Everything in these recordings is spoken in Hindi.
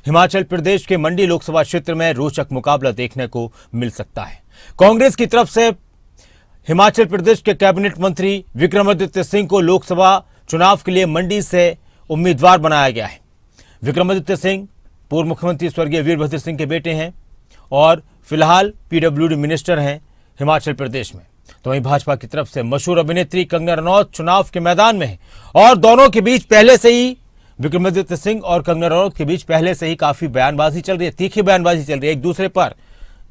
हिमाचल प्रदेश के मंडी लोकसभा क्षेत्र में रोचक मुकाबला देखने को मिल सकता है। कांग्रेस की तरफ से हिमाचल प्रदेश के कैबिनेट मंत्री विक्रमादित्य सिंह को लोकसभा चुनाव के लिए मंडी से उम्मीदवार बनाया गया है। विक्रमादित्य सिंह पूर्व मुख्यमंत्री स्वर्गीय वीरभद्र सिंह के बेटे हैं और फिलहाल पीडब्ल्यूडी मिनिस्टर हैं हिमाचल प्रदेश में। तो वहीं भाजपा की तरफ से मशहूर अभिनेत्री कंगना रनौत चुनाव के मैदान में है और दोनों के बीच पहले से ही विक्रमादित्य सिंह और कंगना रनौत के बीच पहले से ही काफी बयानबाजी चल रही है, तीखी बयानबाजी चल रही है, एक दूसरे पर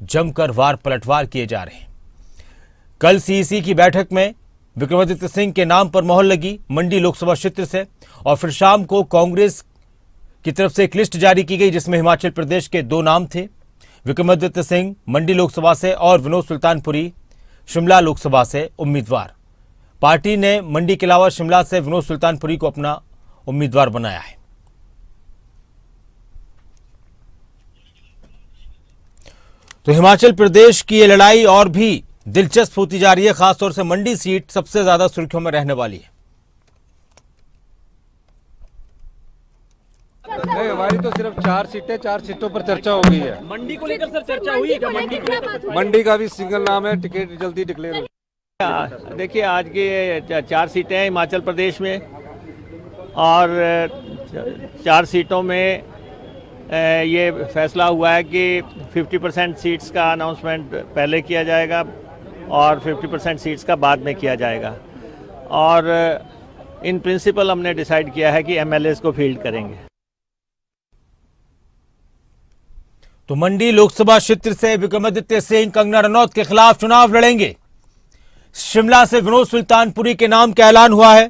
जमकर वार पलटवार किए जा रहे हैं। कल सीईसी की बैठक में विक्रमादित्य सिंह के नाम पर मोहर लगी मंडी लोकसभा क्षेत्र से और फिर शाम को कांग्रेस की तरफ से एक लिस्ट जारी की गई जिसमें हिमाचल प्रदेश के दो नाम थे, विक्रमादित्य सिंह मंडी लोकसभा से और विनोद सुल्तानपुरी शिमला लोकसभा से उम्मीदवार। पार्टी ने मंडी के अलावा शिमला से विनोद सुल्तानपुरी को अपना उम्मीदवार बनाया है। तो हिमाचल प्रदेश की ये लड़ाई और भी दिलचस्प होती जा रही है, खासतौर से मंडी सीट सबसे ज्यादा सुर्खियों में रहने वाली है। नहीं, हमारी तो सिर्फ 4 सीटें, 4 सीटों पर चर्चा हो गई है। मंडी को लेकर सर चर्चा हुई है क्या? मंडी का भी सिंगल नाम है, टिकट जल्दी डिक्लेयर हो। देखिए, आज की 4 सीटें हैं हिमाचल प्रदेश में और 4 सीटों में ये फैसला हुआ है कि 50% सीट्स का अनाउंसमेंट पहले किया जाएगा और 50% सीट्स का बाद में किया जाएगा। और इन प्रिंसिपल हमने डिसाइड किया है कि एमएलएस को फील्ड करेंगे। तो मंडी लोकसभा क्षेत्र से विक्रमादित्य सिंह कंगना रनौत के खिलाफ चुनाव लड़ेंगे। शिमला से विनोद सुल्तानपुरी के नाम का ऐलान हुआ है।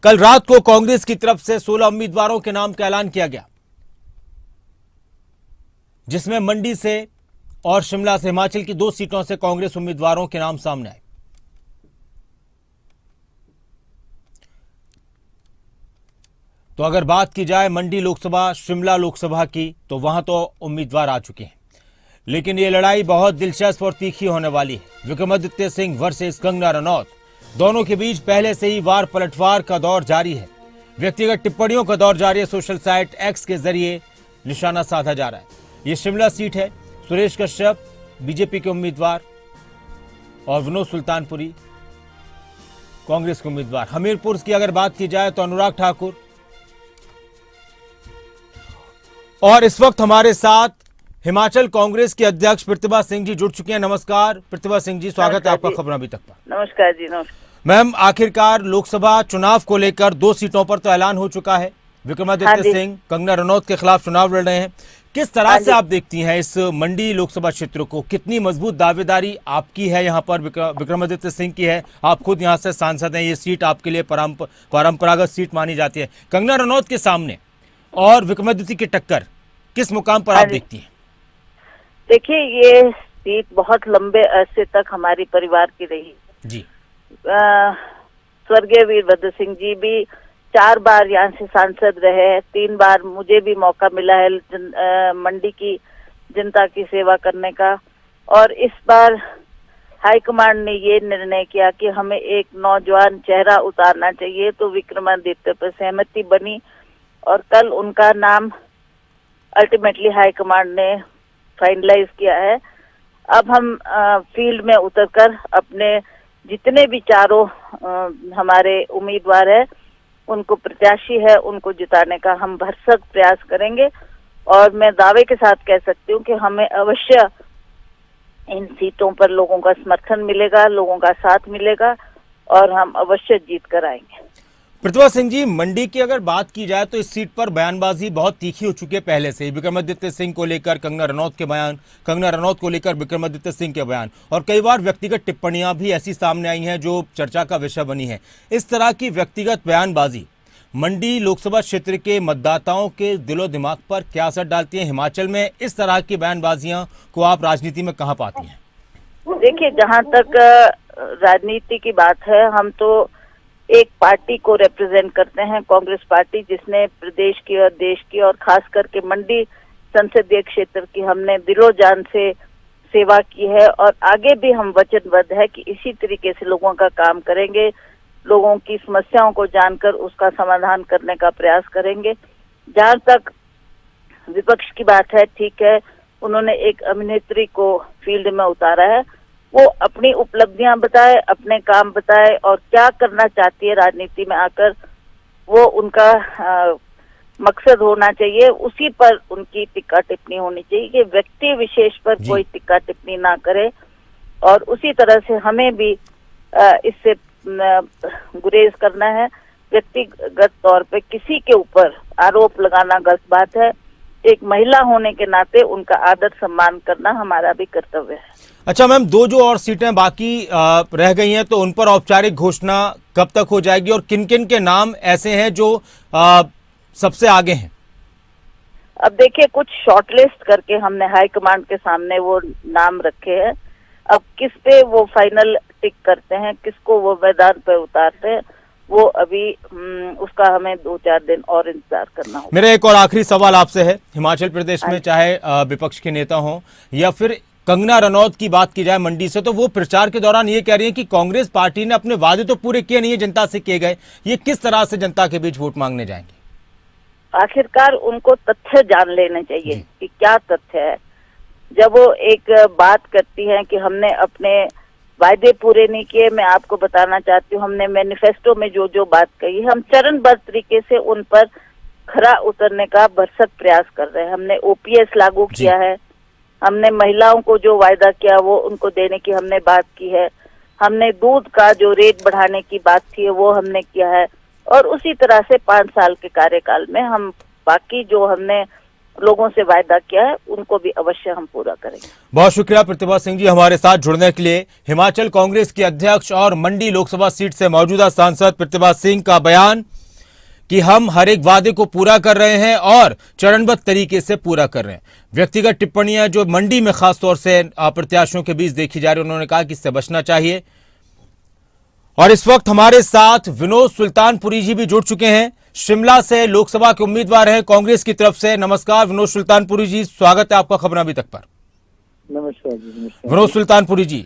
कल रात को कांग्रेस की तरफ से 16 उम्मीदवारों के नाम का ऐलान किया गया, जिसमें मंडी से और शिमला से हिमाचल की 2 सीटों से कांग्रेस उम्मीदवारों के नाम सामने आए। तो अगर बात की जाए मंडी लोकसभा शिमला लोकसभा की तो वहां तो उम्मीदवार आ चुके हैं, लेकिन ये लड़ाई बहुत दिलचस्प और तीखी होने वाली है। विक्रमादित्य सिंह वर्सेस कंगना रनौत, दोनों के बीच पहले से ही वार पलटवार का दौर जारी है। व्यक्तिगत टिप्पणियों का दौर जारी है। सोशल साइट एक्स के जरिए निशाना साधा जा रहा है। ये शिमला सीट है। सुरेश कश्यप बीजेपी के उम्मीदवार और विनोद सुल्तानपुरी कांग्रेस के उम्मीदवार। हमीरपुर की अगर बात की जाए तो अनुराग ठाकुर, और इस वक्त हमारे साथ हिमाचल कांग्रेस के अध्यक्ष प्रतिभा सिंह जी जुड़ चुके हैं। नमस्कार प्रतिभा सिंह जी, स्वागत है आपका खबर अभी तक पर। नमस्कार जी। नमस्कार मैम, आखिरकार लोकसभा चुनाव को लेकर 2 सीटों पर तो ऐलान हो चुका है। विक्रमादित्य सिंह कंगना रनौत के खिलाफ चुनाव लड़ रहे हैं। किस तरह से आप देखती हैं इस मंडी लोकसभा क्षेत्र को? कितनी मजबूत दावेदारी आपकी है यहाँ पर? विक्रमादित्य सिंह की है, आप खुद यहाँ से सांसद हैं, ये सीट आपके लिए परंपरागत सीट मानी जाती है। कंगना रनौत के सामने और विक्रमादित्य की टक्कर किस मुकाम पर आप देखती हैं? देखिए, ये सीट बहुत लंबे अरसे तक हमारी परिवार की रही जी। स्वर्गीय वीरभद्र सिंह जी भी 4 बार यहाँ से सांसद रहे हैं। 3 बार मुझे भी मौका मिला है मंडी की जनता की सेवा करने का। और इस बार हाईकमांड ने ये निर्णय किया कि हमें एक नौजवान चेहरा उतारना चाहिए, तो विक्रमादित्य पर सहमति बनी और कल उनका नाम अल्टीमेटली हाईकमांड ने फाइनलाइज किया है। अब हम फील्ड में उतरकर अपने जितने भी चारों हमारे उम्मीदवार है, उनको प्रत्याशी है, उनको जिताने का हम भरसक प्रयास करेंगे। और मैं दावे के साथ कह सकती हूँ कि हमें अवश्य इन सीटों पर लोगों का समर्थन मिलेगा, लोगों का साथ मिलेगा और हम अवश्य जीत कर आएंगे। प्रतिभा सिंह जी, मंडी की अगर बात की जाए तो इस सीट पर बयानबाजी बहुत तीखी हो चुकी है पहले से ही। विक्रमादित्य सिंह को लेकर कंगना रनौत के बयान, कंगना रनौत को लेकर विक्रमादित्य सिंह के बयान, और कई बार व्यक्तिगत टिप्पणियां भी ऐसी सामने आई हैं जो चर्चा का विषय बनी है। इस तरह की व्यक्तिगत बयानबाजी मंडी लोकसभा क्षेत्र के मतदाताओं के दिलो दिमाग पर क्या असर डालती है? हिमाचल में इस तरह की बयानबाजियां को आप राजनीति में कहाँ पाती हैं? देखिए, जहाँ तक राजनीति की बात है, हम तो एक पार्टी को रिप्रेजेंट करते हैं, कांग्रेस पार्टी, जिसने प्रदेश की और देश की और खास करके मंडी संसदीय क्षेत्र की हमने दिलो जान से सेवा की है और आगे भी हम वचनबद्ध है कि इसी तरीके से लोगों का काम करेंगे, लोगों की समस्याओं को जानकर उसका समाधान करने का प्रयास करेंगे। जहाँ तक विपक्ष की बात है, ठीक है, उन्होंने एक अभिनेत्री को फील्ड में उतारा है, वो अपनी उपलब्धियां बताए, अपने काम बताए और क्या करना चाहती है राजनीति में आकर, वो उनका मकसद होना चाहिए, उसी पर उनकी टिक्का टिप्पणी होनी चाहिए कि व्यक्ति विशेष पर कोई टिक्का टिप्पणी ना करे। और उसी तरह से हमें भी इससे गुरेज करना है। व्यक्तिगत तौर पे किसी के ऊपर आरोप लगाना गलत बात है। एक महिला होने के नाते उनका आदर सम्मान करना हमारा भी कर्तव्य है। अच्छा मैम, दो जो और सीटें बाकी रह गई हैं, तो उन पर औपचारिक घोषणा कब तक हो जाएगी और किन किन के नाम ऐसे हैं जो सबसे आगे हैं? अब देखिए, कुछ शॉर्टलिस्ट करके हमने हाई कमांड के सामने वो नाम रखे हैं। अब किस पे वो फाइनल टिक करते हैं, किसको वो मैदान पे उतारते हैं, वो अभी उसका हमें 2-4 दिन और इंतजार करना होगा। मेरा एक और आखिरी सवाल आपसे है। हिमाचल प्रदेश में चाहे विपक्ष के नेता हों या फिर कंगना रनौत की बात की जाए मंडी से, तो वो प्रचार के दौरान ये कह रही है कि कांग्रेस पार्टी ने अपने वादे तो पूरे किए नहीं है, जनता से किए गए। ये किस तरह से जनता के बीच वोट मांगने जाएंगे? आखिरकार उनको तथ्य जान लेने चाहिए कि क्या तथ्य है। जब वो एक बात करती हैं कि हमने अपने वायदे पूरे नहीं किए, मैं आपको बताना चाहती हूँ, हमने मैनिफेस्टो में जो जो बात कही, हम चरणबद्ध तरीके से उन पर खरा उतरने का भरसक प्रयास कर रहे हैं। हमने ओपीएस लागू किया है, हमने महिलाओं को जो वायदा किया वो उनको देने की हमने बात की है, हमने दूध का जो रेट बढ़ाने की बात थी वो हमने किया है, और उसी तरह से 5 साल के कार्यकाल में हम बाकी जो हमने लोगों से वायदा किया है उनको भी अवश्य हम पूरा करेंगे। बहुत शुक्रिया प्रतिभा सिंह जी हमारे साथ जुड़ने के लिए। हिमाचल कांग्रेस की अध्यक्ष और मंडी लोकसभा सीट से मौजूदा सांसद प्रतिभा सिंह का बयान कि हम हर एक वादे को पूरा कर रहे हैं और चरणबद्ध तरीके से पूरा कर रहे हैं। व्यक्तिगत टिप्पणियां जो मंडी में खासतौर से प्रत्याशियों के बीच देखी जा रही, उन्होंने कहा कि इससे बचना चाहिए। और इस वक्त हमारे साथ विनोद सुल्तानपुरी जी भी जुड़ चुके हैं, शिमला से लोकसभा के उम्मीदवार हैं कांग्रेस की तरफ से। नमस्कार विनोद सुल्तानपुरी जी, स्वागत है आपका खबर अभी तक पर। नमस्कार जी। नमस्कार विनोद सुल्तानपुरी जी,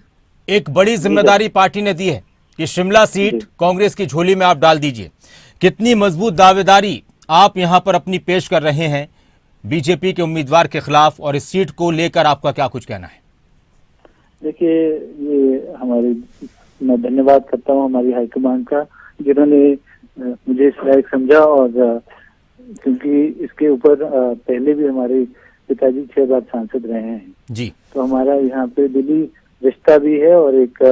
एक बड़ी जिम्मेदारी पार्टी ने दी है कि शिमला सीट कांग्रेस की झोली में आप डाल दीजिए। कितनी मजबूत दावेदारी आप यहां पर अपनी पेश कर रहे हैं बीजेपी के उम्मीदवार के खिलाफ, और इस सीट को लेकर आपका क्या कुछ कहना है? देखिए, ये हमारे, मैं धन्यवाद करता हूँ हमारी हाईकमान का, जिन्होंने मुझे इस लायक समझा। और क्योंकि इसके ऊपर पहले भी हमारे पिताजी 6 बार सांसद रहे हैं जी, तो हमारा यहाँ पे दिली रिश्ता भी है और एक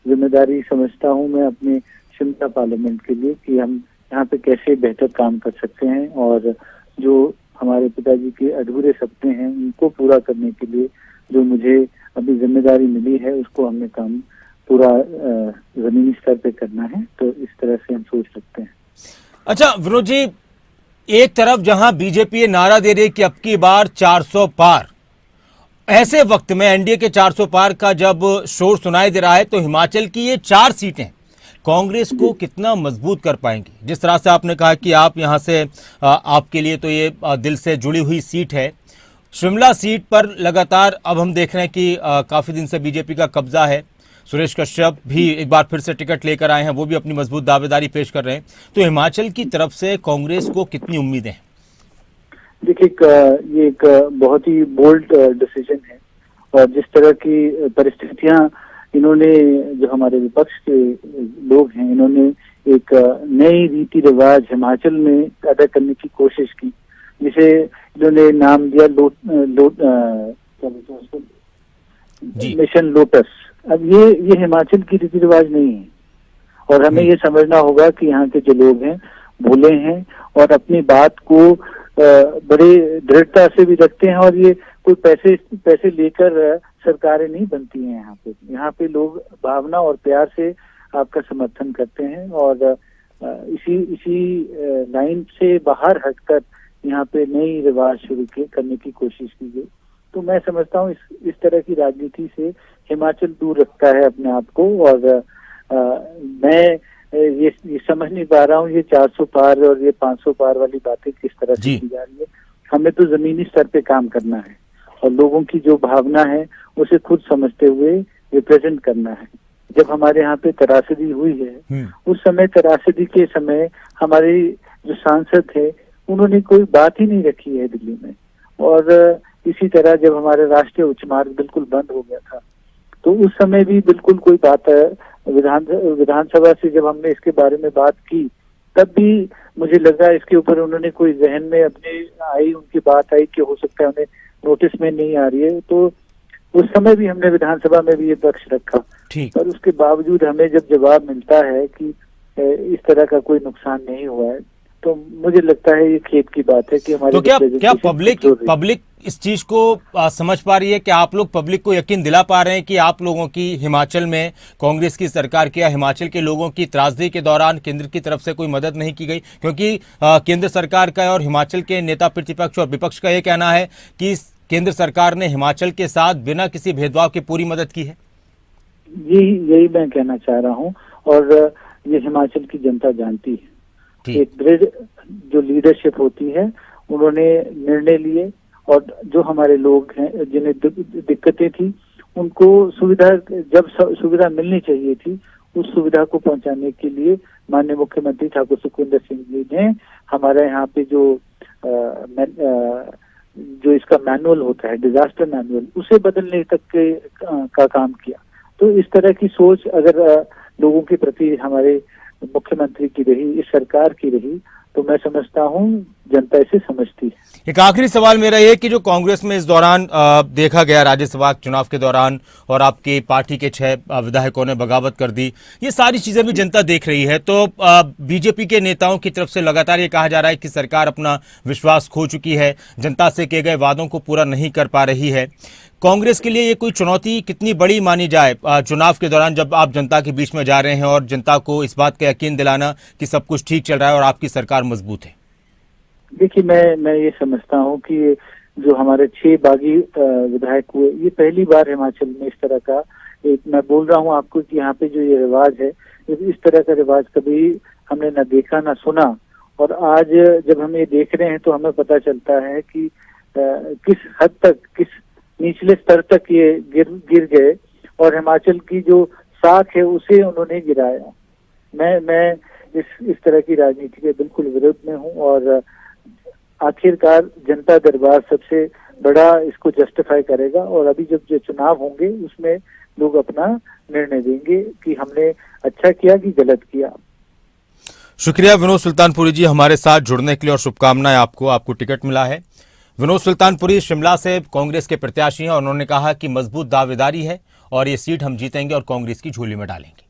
जिम्मेदारी समझता हूँ मैं अपने शिमला पार्लियामेंट के लिए कि हम यहाँ पे कैसे बेहतर काम कर सकते हैं, और जो हमारे पिताजी के अधूरे सपने हैं उनको पूरा करने के लिए जो मुझे अभी जिम्मेदारी मिली है उसको हमने काम पूरा जमीनी स्तर पे करना है। तो इस तरह से हम सोच सकते हैं। अच्छा विनोद जी, एक तरफ जहां बीजेपी ये नारा दे रही है कि अब की बार 400 पार, ऐसे वक्त में एनडीए के 400 पार का जब शोर सुनाई दे रहा है, तो हिमाचल की ये 4 सीटें कांग्रेस को कितना मजबूत कर पाएंगी? जिस तरह से आपने कहा कि आप यहां से आपके लिए तो ये दिल से जुड़ी हुई सीट है। शिमला सीट पर लगातार अब हम देख रहे हैं कि काफी दिन से बीजेपी का कब्जा है। सुरेश कश्यप भी एक बार फिर से टिकट लेकर आए हैं, वो भी अपनी मजबूत दावेदारी पेश कर रहे हैं। तो हिमाचल की तरफ से कांग्रेस को कितनी उम्मीदें हैं? देखिए, ये एक बहुत ही बोल्ड डिसीजन है, और जिस तरह की परिस्थितियां इन्होंने, जो हमारे विपक्ष के लोग हैं, इन्होंने एक नई रीति रिवाज हिमाचल में पैदा करने की कोशिश की, जिसे इन्होंने नाम दिया मिशन लोटस। अब ये हिमाचल की रीति रिवाज नहीं है, और हमें ये समझना होगा कि यहाँ के जो लोग हैं भूले हैं और अपनी बात को बड़े दृढ़ता से भी रखते हैं, और ये कोई पैसे लेकर सरकारें नहीं बनती हैं। यहाँ पे लोग भावना और प्यार से आपका समर्थन करते हैं, और इसी लाइन से बाहर हटकर यहाँ पे नई रिवाज शुरू करने की कोशिश की गई। तो मैं समझता हूँ इस तरह की राजनीति से हिमाचल दूर रखता है अपने आप को, और मैं ये समझ नहीं पा रहा हूँ ये 400 पार और ये 500 पार वाली बातें किस तरह से की जा रही है। हमें तो जमीनी स्तर पे काम करना है और लोगों की जो भावना है उसे खुद समझते हुए रिप्रेजेंट करना है। जब हमारे यहाँ पे त्रासदी हुई है, उस समय त्रासदी के समय हमारे जो सांसद थे उन्होंने कोई बात ही नहीं रखी है दिल्ली में, और इसी तरह जब हमारा राष्ट्रीय उच्च मार्ग बिल्कुल बंद हो गया था, तो उस समय भी बिल्कुल कोई बात विधानसभा से जब हमने इसके बारे में बात की, तब भी मुझे लगा इसके ऊपर उन्होंने कोई जहन में अपने उनकी बात आई कि हो सकता है उन्हें नोटिस में नहीं आ रही है। तो उस समय भी हमने विधानसभा में भी ये पक्ष रखा, पर उसके बावजूद हमें जब जवाब मिलता है कि इस तरह का कोई नुकसान नहीं हुआ है, तो मुझे लगता है ये खेद की बात है कि हमारे तो क्या पब्लिक इस चीज को समझ पा रही है कि आप लोग पब्लिक को यकीन दिला पा रहे हैं कि आप लोगों की हिमाचल में कांग्रेस की सरकार की या हिमाचल के लोगों की त्रासदी के दौरान केंद्र की तरफ से कोई मदद नहीं की गई? क्योंकि केंद्र सरकार का और हिमाचल के नेता प्रतिपक्ष और विपक्ष का ये कहना है कि केंद्र सरकार ने हिमाचल के साथ बिना किसी भेदभाव के पूरी मदद की है। यही मैं कहना चाह रहा हूँ, और ये हिमाचल की जनता जानती है। एक दृढ़ जो लीडरशिप होती है, उन्होंने निर्णय लिए, और जो हमारे लोग हैं जिन्हें दिक्कतें थी, उनको जब सुविधा मिलनी चाहिए थी, उस सुविधा को पहुंचाने के लिए माननीय मुख्यमंत्री ठाकुर सुखविंदर सिंह जी ने हमारे यहाँ पे जो इसका मैनुअल होता है, डिजास्टर मैनुअल, उसे बदलने तक का काम किया। तो इस तरह की सोच अगर लोगों के प्रति हमारे मुख्यमंत्री की रही, इस सरकार की रही, तो मैं समझता हूं जनता इसे समझती है। एक आखिरी सवाल मेरा ये कि जो कांग्रेस में इस दौरान देखा गया राज्यसभा चुनाव के दौरान, और आपकी पार्टी के 6 विधायकों ने बगावत कर दी, ये सारी चीजें भी जनता देख रही है। तो बीजेपी के नेताओं की तरफ से लगातार ये कहा जा रहा है कि सरकार अपना विश्वास खो चुकी है, जनता से किए गए वादों को पूरा नहीं कर पा रही है। कांग्रेस के लिए ये कोई चुनौती कितनी बड़ी मानी जाए चुनाव के दौरान, जब आप जनता के बीच में जा रहे हैं और जनता को इस बात का यकीन दिलाना कि सब कुछ ठीक चल रहा है और आपकी सरकार मजबूत है? देखिए, मैं ये समझता हूँ कि जो हमारे 6 बागी विधायक हुए, ये पहली बार हिमाचल में इस तरह का मैं बोल रहा हूँ आपको कि यहाँ पे जो ये रिवाज है, इस तरह का रिवाज कभी हमने न देखा न सुना। और आज जब हम ये देख रहे हैं तो हमें पता चलता है कि किस हद तक, किस निचले स्तर तक ये गिर गए, और हिमाचल की जो साख है उसे उन्होंने गिराया। मैं इस तरह की राजनीति के बिल्कुल विरोध में हूँ, और आखिरकार जनता दरबार सबसे बड़ा इसको जस्टिफाई करेगा, और अभी जब जो चुनाव होंगे उसमें लोग अपना निर्णय देंगे कि हमने अच्छा किया कि गलत किया। शुक्रिया विनोद सुल्तानपुरी जी हमारे साथ जुड़ने के लिए, और शुभकामनाएं आपको टिकट मिला है। विनोद सुल्तानपुरी शिमला से कांग्रेस के प्रत्याशी हैं, और उन्होंने कहा कि मजबूत दावेदारी है और ये सीट हम जीतेंगे और कांग्रेस की झोली में डालेंगे।